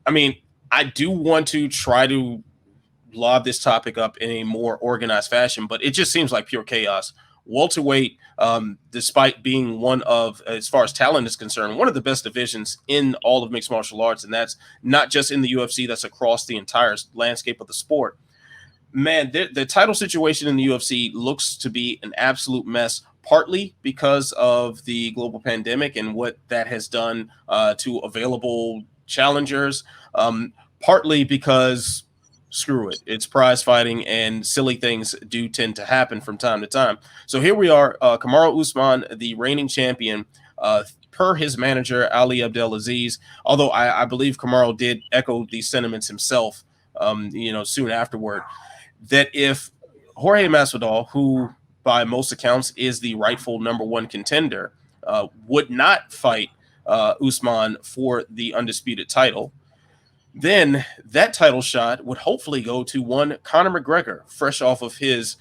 I mean, I do want to try to lob this topic up in a more organized fashion, but it just seems like pure chaos. Welterweight, despite being one of, as far as talent is concerned, one of the best divisions in all of mixed martial arts, and that's not just in the UFC, that's across the entire landscape of the sport. Man, the title situation in the UFC looks to be an absolute mess, partly because of the global pandemic and what that has done to available challengers, partly because screw it, it's prize fighting and silly things do tend to happen from time to time. So here we are, Kamaru Usman, the reigning champion, per his manager Ali Abdelaziz, although I believe Kamaru did echo these sentiments himself soon afterward, that if Jorge Masvidal, who by most accounts is the rightful number one contender, would not fight Usman for the undisputed title, then that title shot would hopefully go to one Conor McGregor, fresh off of his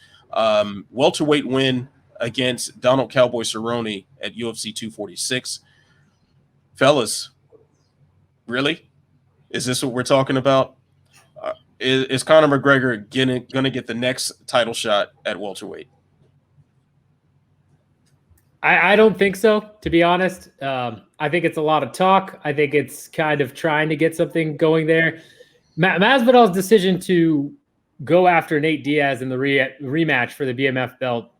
welterweight win against Donald Cowboy Cerrone at UFC 246. Fellas, really? Is this what we're talking about? Is Conor McGregor going to get the next title shot at welterweight? I don't think so, to be honest. I think it's a lot of talk. I think it's kind of trying to get something going there. Masvidal's decision to go after Nate Diaz in the rematch for the BMF belt,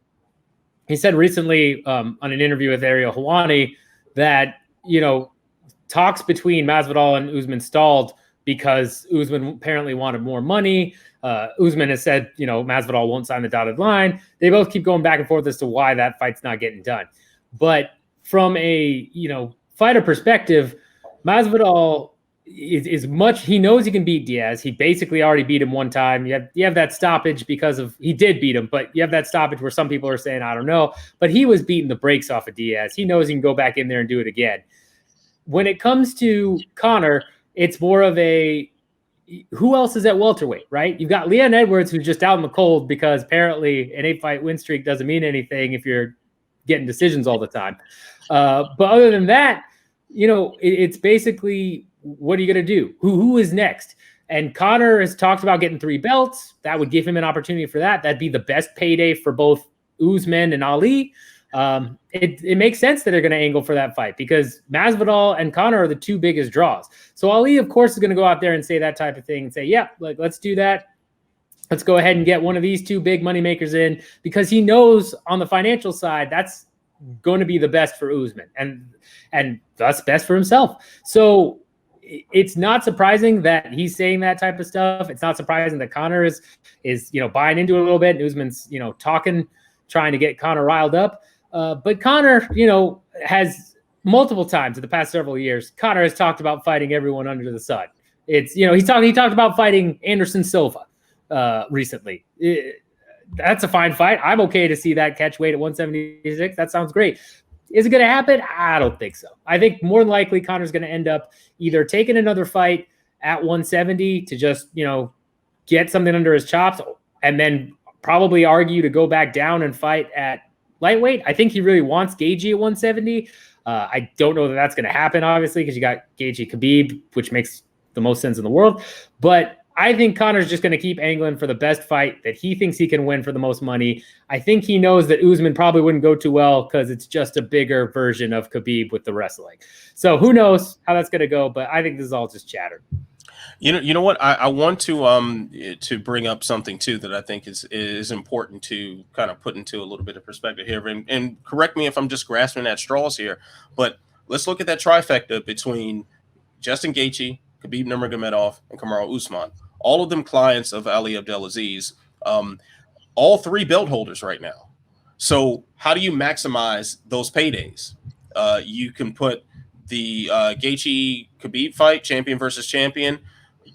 he said recently on an interview with Ariel Helwani that, talks between Masvidal and Usman stalled because Usman apparently wanted more money. Usman has said, Masvidal won't sign the dotted line. They both keep going back and forth as to why that fight's not getting done. But from a, fighter perspective, Masvidal is much, he knows he can beat Diaz. He basically already beat him one time. You have that stoppage because of, he did beat him, but you have that stoppage where some people are saying, I don't know, but he was beating the brakes off of Diaz. He knows he can go back in there and do it again. When it comes to Conor, it's more of a, who else is at welterweight, right? You've got Leon Edwards, who's just out in the cold because apparently an 8-fight win streak doesn't mean anything if you're getting decisions all the time. But other than that, it's basically, what are you going to do? Who is next? And Conor has talked about getting 3 belts. That would give him an opportunity for that. That'd be the best payday for both Usman and Ali. It makes sense that they're going to angle for that fight because Masvidal and Conor are the 2 biggest draws. So Ali, of course, is going to go out there and say that type of thing and say, yeah, let's do that. Let's go ahead and get one of these 2 big moneymakers in because he knows on the financial side, that's going to be the best for Usman and thus best for himself. So it's not surprising that he's saying that type of stuff. It's not surprising that Conor is buying into it a little bit. And Usman's, talking, trying to get Conor riled up. But Conor, has multiple times in the past several years, Conor has talked about fighting everyone under the sun. It's, he talked about fighting Anderson Silva recently. That's a fine fight. I'm okay to see that catch weight at 176. That sounds great. Is it going to happen? I don't think so. I think more than likely Conor's going to end up either taking another fight at 170 to just, get something under his chops and then probably argue to go back down and fight at lightweight. I think he really wants Gaethje at 170. I don't know that that's going to happen, obviously, because you got Gaethje Khabib, which makes the most sense in the world. But I think Conor's just going to keep angling for the best fight that he thinks he can win for the most money. I think he knows that Usman probably wouldn't go too well because it's just a bigger version of Khabib with the wrestling. So who knows how that's going to go, but I think this is all just chatter. You know what? I want to bring up something too that I think is important to kind of put into a little bit of perspective here. And correct me if I'm just grasping at straws here, but let's look at that trifecta between Justin Gaethje, Khabib Nurmagomedov, and Kamaru Usman. All of them clients of Ali Abdelaziz. All 3 belt holders right now. So how do you maximize those paydays? You can put the Gaethje Khabib fight, champion versus champion,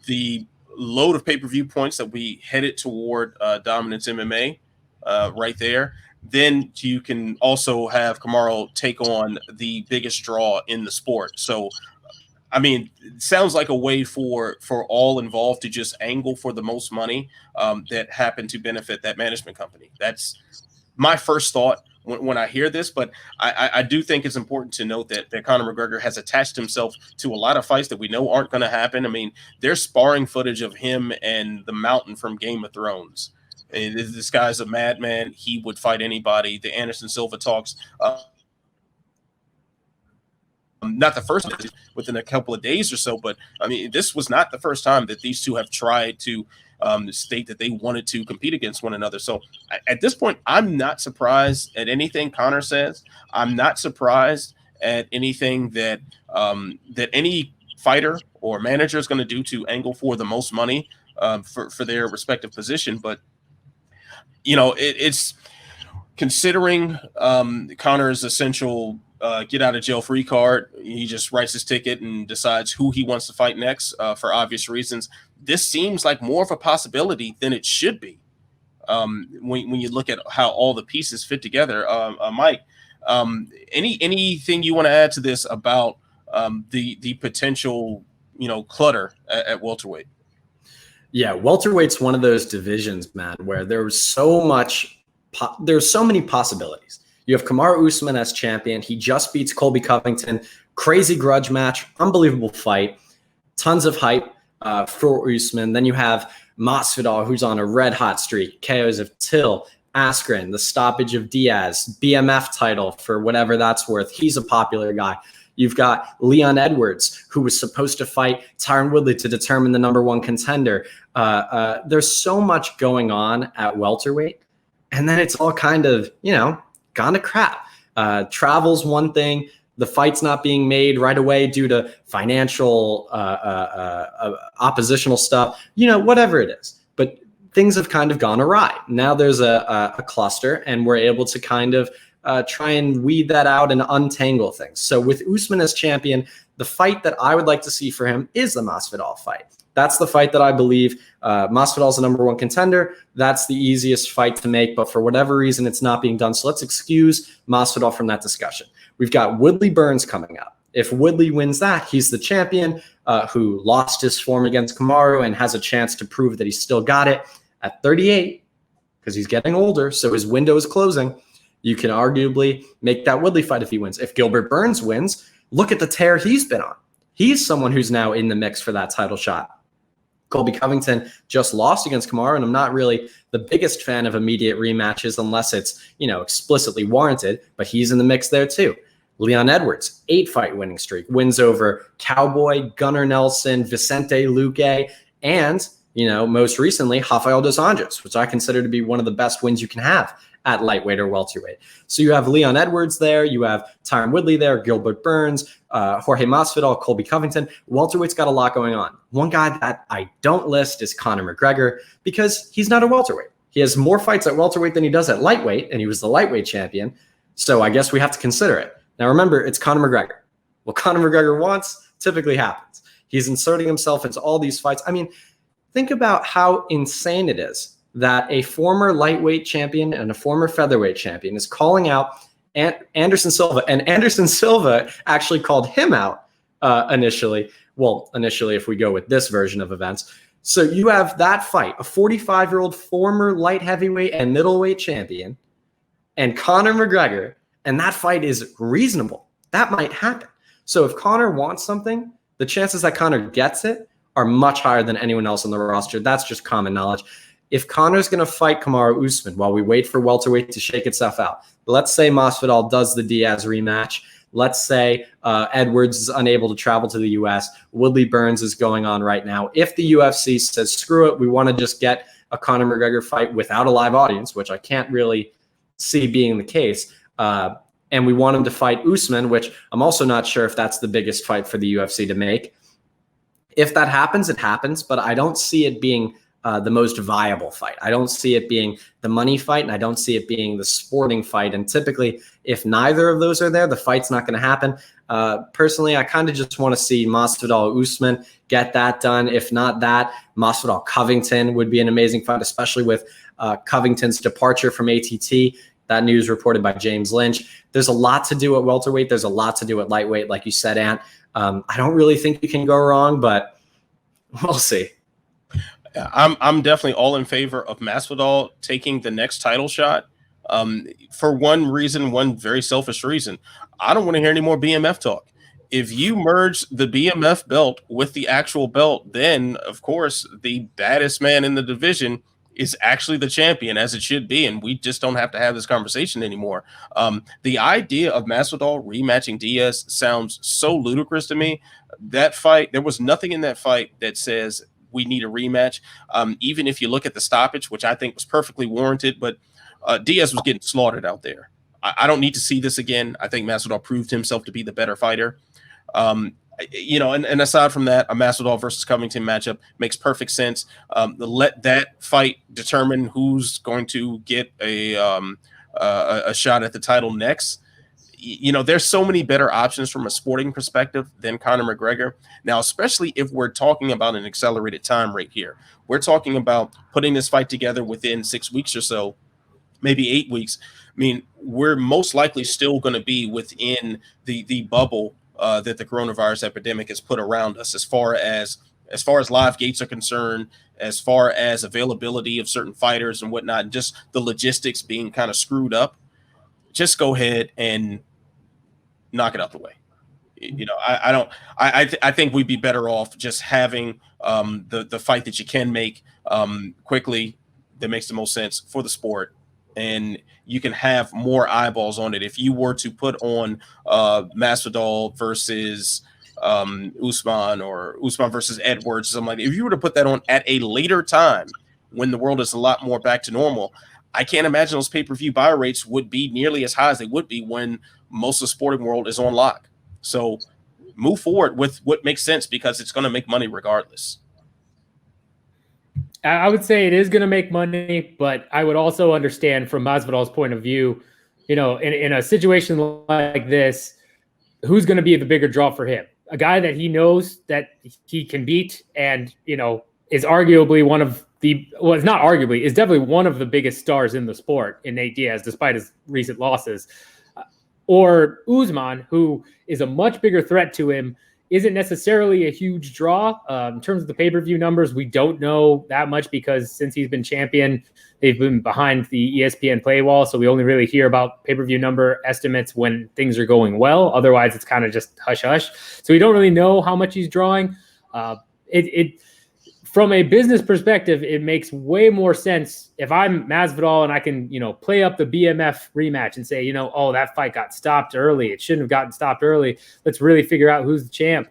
the load of pay-per-view points that we headed toward Dominance MMA right there. Then you can also have Kamaru take on the biggest draw in the sport. So, I mean, it sounds like a way for all involved to just angle for the most money that happen to benefit that management company. That's my first thought. when I hear this, but I do think it's important to note that Conor McGregor has attached himself to a lot of fights that we know aren't going to happen. I mean, there's sparring footage of him and the Mountain from Game of Thrones. And this guy's a madman. He would fight anybody. The Anderson Silva talks. Not the first within a couple of days or so, but I mean, this was not the first time that these two have tried to state that they wanted to compete against one another. So at this point, I'm not surprised at anything Conor says. I'm not surprised at anything that that any fighter or manager is going to do to angle for the most money for their respective position. But you know, it's considering Conor's essential get out of jail free card. He just writes his ticket and decides who he wants to fight next for obvious reasons. This seems like more of a possibility than it should be when you look at how all the pieces fit together. Mike, anything you want to add to this about the potential, you know, clutter at welterweight? Yeah, welterweight's one of those divisions, man, where there's so many possibilities. You have Kamaru Usman as champion. He just beats Colby Covington. Crazy grudge match. Unbelievable fight. Tons of hype for Usman. Then you have Masvidal, who's on a red-hot streak. KOs of Till, Askren, the stoppage of Diaz, BMF title for whatever that's worth. He's a popular guy. You've got Leon Edwards, who was supposed to fight Tyron Woodley to determine the #1 contender. There's so much going on at welterweight. And then it's all kind of, you know, gone to crap. Travel's one thing. The fight's not being made right away due to financial oppositional stuff, you know, whatever it is. But things have kind of gone awry. Now there's a cluster, and we're able to kind of try and weed that out and untangle things. So with Usman as champion, the fight that I would like to see for him is the Masvidal fight. That's the fight that I believe Masvidal's the #1 contender. That's the easiest fight to make, but for whatever reason, it's not being done. So let's excuse Masvidal from that discussion. We've got Woodley Burns coming up. If Woodley wins that, he's the champion who lost his form against Kamaru and has a chance to prove that he's still got it at 38 because he's getting older, so his window is closing. You can arguably make that Woodley fight if he wins. If Gilbert Burns wins, look at the tear he's been on. He's someone who's now in the mix for that title shot. Colby Covington just lost against Kamaru, and I'm not really the biggest fan of immediate rematches unless it's, you know, explicitly warranted, but he's in the mix there too. Leon Edwards, 8-fight winning streak, wins over Cowboy, Gunnar Nelson, Vicente Luque, and, you know, most recently, Rafael dos Anjos, which I consider to be one of the best wins you can have at lightweight or welterweight. So you have Leon Edwards there, you have Tyron Woodley there, Gilbert Burns, Jorge Masvidal, Colby Covington. Welterweight's got a lot going on. One guy that I don't list is Conor McGregor because he's not a welterweight. He has more fights at welterweight than he does at lightweight, and he was the lightweight champion. So I guess we have to consider it. Now remember, it's Conor McGregor. What Conor McGregor wants typically happens. He's inserting himself into all these fights. I mean, think about how insane it is that a former lightweight champion and a former featherweight champion is calling out Anderson Silva, and Anderson Silva actually called him out initially. Well, initially, if we go with this version of events. So you have that fight, a 45-year-old former light heavyweight and middleweight champion, and Conor McGregor, and that fight is reasonable. That might happen. So if Conor wants something, the chances that Conor gets it are much higher than anyone else on the roster. That's just common knowledge. If Conor's going to fight Kamaru Usman while we wait for welterweight to shake itself out, let's say Masvidal does the Diaz rematch. Let's say Edwards is unable to travel to the U.S. Woodley Burns is going on right now. If the UFC says, screw it, we want to just get a Conor McGregor fight without a live audience, which I can't really see being the case, and we want him to fight Usman, which I'm also not sure if that's the biggest fight for the UFC to make. If that happens, it happens, but I don't see it being the most viable fight. I don't see it being the money fight, and I don't see it being the sporting fight. And typically, if neither of those are there, the fight's not going to happen. Personally, I kind of just want to see Masvidal Usman get that done. If not that, Masvidal Covington would be an amazing fight, especially with Covington's departure from ATT. That news reported by James Lynch. There's a lot to do at welterweight. There's a lot to do at lightweight, like you said, Ant. I don't really think you can go wrong, but we'll see. I'm definitely all in favor of Masvidal taking the next title shot. For one very selfish reason. I don't want to hear any more BMF talk. If you merge the BMF belt with the actual belt, then of course the baddest man in the division is actually the champion, as it should be, and we just don't have to have this conversation anymore. The idea of Masvidal rematching Diaz sounds so ludicrous to me. That fight, there was nothing in that fight that says we need a rematch. Even if you look at the stoppage, which I think was perfectly warranted, but Diaz was getting slaughtered out there. I don't need to see this again. I think Masvidal proved himself to be the better fighter. And aside from that, a Masvidal versus Covington matchup makes perfect sense. Let that fight determine who's going to get a shot at the title next. There's so many better options from a sporting perspective than Conor McGregor. Now, especially if we're talking about an accelerated time rate here, we're talking about putting this fight together within 6 weeks or so, maybe 8 weeks. I mean, we're most likely still going to be within the bubble that the coronavirus epidemic has put around us, as far as live gates are concerned, as far as availability of certain fighters and whatnot, and just the logistics being kind of screwed up. Just go ahead and knock it out the way. I think we'd be better off just having the fight that you can make quickly, that makes the most sense for the sport, and you can have more eyeballs on it. If you were to put on Masvidal versus Usman, or Usman versus Edwards, something like that, if you were to put that on at a later time when the world is a lot more back to normal, I can't imagine those pay-per-view buy rates would be nearly as high as they would be when most of the sporting world is on lock. So move forward with what makes sense, because it's going to make money regardless. I would say it is going to make money, but I would also understand from Masvidal's point of view, in a situation like this, who's going to be the bigger draw for him? A guy that he knows that he can beat, and, is arguably one of it's not arguably, is definitely one of the biggest stars in the sport in Nate Diaz, despite his recent losses. Or Usman, who is a much bigger threat to him, isn't necessarily a huge draw. In terms of the pay-per-view numbers, we don't know that much, because since he's been champion, they've been behind the ESPN paywall, so we only really hear about pay-per-view number estimates when things are going well. Otherwise, it's kind of just hush-hush. So we don't really know how much he's drawing. From a business perspective, it makes way more sense if I'm Masvidal and I can, play up the BMF rematch and say, that fight got stopped early. It shouldn't have gotten stopped early. Let's really figure out who's the champ.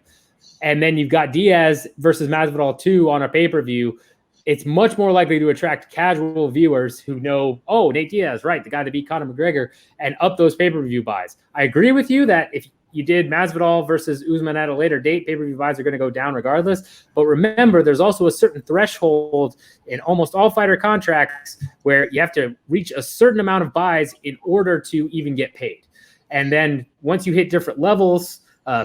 And then you've got Diaz versus Masvidal 2 on a pay-per-view. It's much more likely to attract casual viewers who know, Nate Diaz, right, the guy that beat Conor McGregor, and up those pay-per-view buys. I agree with you that if you did Masvidal versus Usman at a later date, pay-per-view buys are going to go down regardless. But remember, there's also a certain threshold in almost all fighter contracts where you have to reach a certain amount of buys in order to even get paid. And then once you hit different levels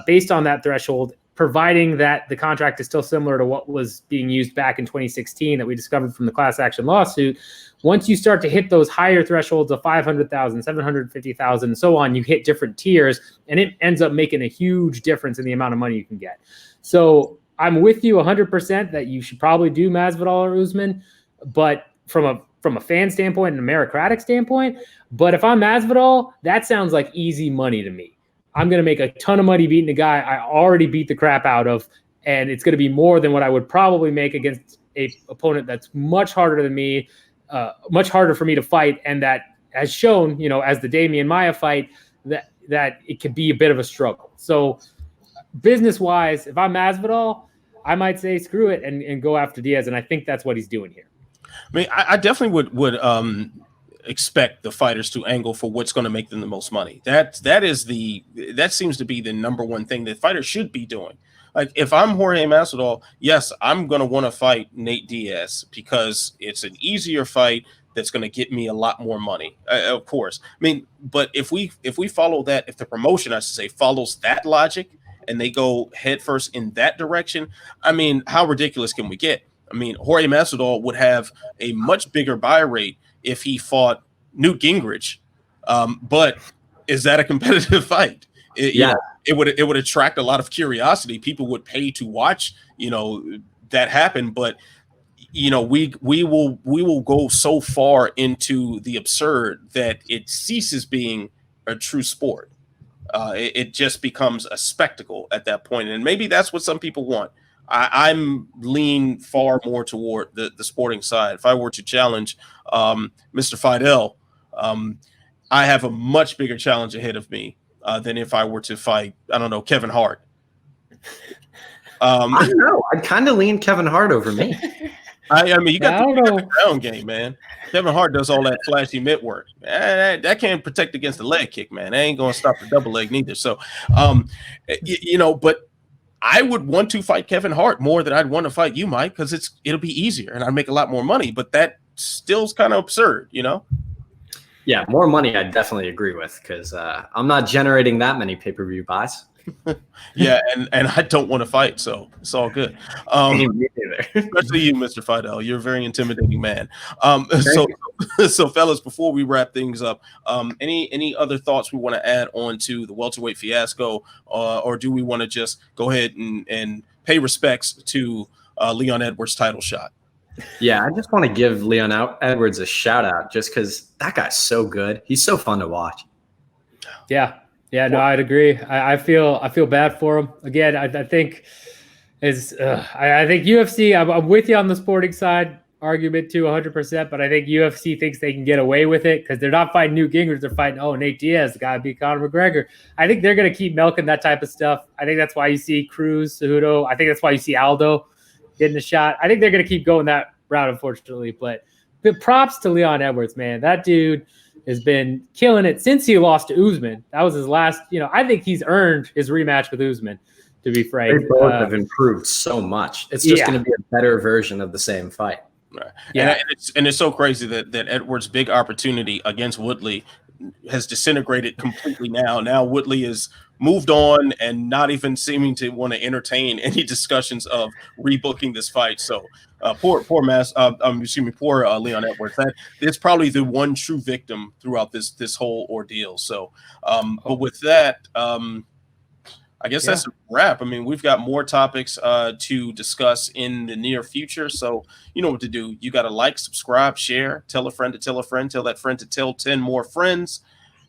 based on that threshold, providing that the contract is still similar to what was being used back in 2016 that we discovered from the class action lawsuit, once you start to hit those higher thresholds of 500,000, 750,000, and so on, you hit different tiers, and it ends up making a huge difference in the amount of money you can get. So I'm with you 100% that you should probably do Masvidal or Usman, but from a fan standpoint and a meritocratic standpoint, but if I'm Masvidal, that sounds like easy money to me. I'm going to make a ton of money beating a guy I already beat the crap out of, and it's going to be more than what I would probably make against a opponent that's much harder than me, much harder for me to fight, and that has shown, as the Damian Maia fight, that it could be a bit of a struggle. So business-wise, if I'm Masvidal, I might say screw it and go after Diaz, and I think that's what he's doing here. I mean, I definitely would expect the fighters to angle for what's going to make them the most money. That seems to be the number one thing that fighters should be doing. Like, if I'm Jorge Masvidal, yes, I'm going to want to fight Nate Diaz because it's an easier fight that's going to get me a lot more money, of course. I mean, but if we follow that, if the promotion, I should say, follows that logic and they go headfirst in that direction, I mean, how ridiculous can we get? I mean, Jorge Masvidal would have a much bigger buy rate if he fought Newt Gingrich. But is that a competitive fight? It would attract a lot of curiosity. People would pay to watch, that happen. But we will go so far into the absurd that it ceases being a true sport. It just becomes a spectacle at that point, and maybe that's what some people want. I'm lean far more toward the sporting side. If I were to challenge Mr. Fiedel, I have a much bigger challenge ahead of me than if I were to fight, I don't know, Kevin Hart. I don't know. I'd kind of lean Kevin Hart over me. I mean, you got the ground game, man. Kevin Hart does all that flashy mitt work. That can't protect against the leg kick, man. That ain't going to stop the double leg neither. So, but I would want to fight Kevin Hart more than I'd want to fight you, Mike, because it'll be easier and I'd make a lot more money. But that still's kind of absurd, Yeah, more money I definitely agree with, because I'm not generating that many pay-per-view buys. Yeah, and I don't want to fight, so it's all good. Me neither. Especially you, Mr. Fiedel. You're a very intimidating man. So fellas, before we wrap things up, any other thoughts we want to add on to the welterweight fiasco, or do we want to just go ahead and pay respects to Leon Edwards' title shot? Yeah, I just want to give Leon Edwards a shout out, just because that guy's so good. He's so fun to watch. Yeah, no, I'd agree. I feel bad for him. Again, I think I think UFC. I'm with you on the sporting side argument too, 100%. But I think UFC thinks they can get away with it because they're not fighting Newt Gingrich. They're fighting Nate Diaz, the guy who beat Conor McGregor. I think they're going to keep milking that type of stuff. I think that's why you see Cruz, Cejudo. I think that's why you see Aldo getting a shot. I think they're going to keep going that route, unfortunately. But props to Leon Edwards, man. That dude has been killing it since he lost to Usman. That was his last, I think he's earned his rematch with Usman, to be frank. They both have improved so much. It's just going to be a better version of the same fight. Right. Yeah. And it's so crazy that Edwards' big opportunity against Woodley has disintegrated completely now. Now Woodley is moved on and not even seeming to want to entertain any discussions of rebooking this fight. So poor Leon Edwards. It's probably the one true victim throughout this whole ordeal. So, but with that, I guess that's a wrap. I mean, we've got more topics to discuss in the near future. So you know what to do. You got to like, subscribe, share, tell a friend to tell a friend, tell that friend to tell 10 more friends.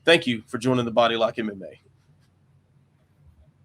Thank you for joining the Body Lock MMA.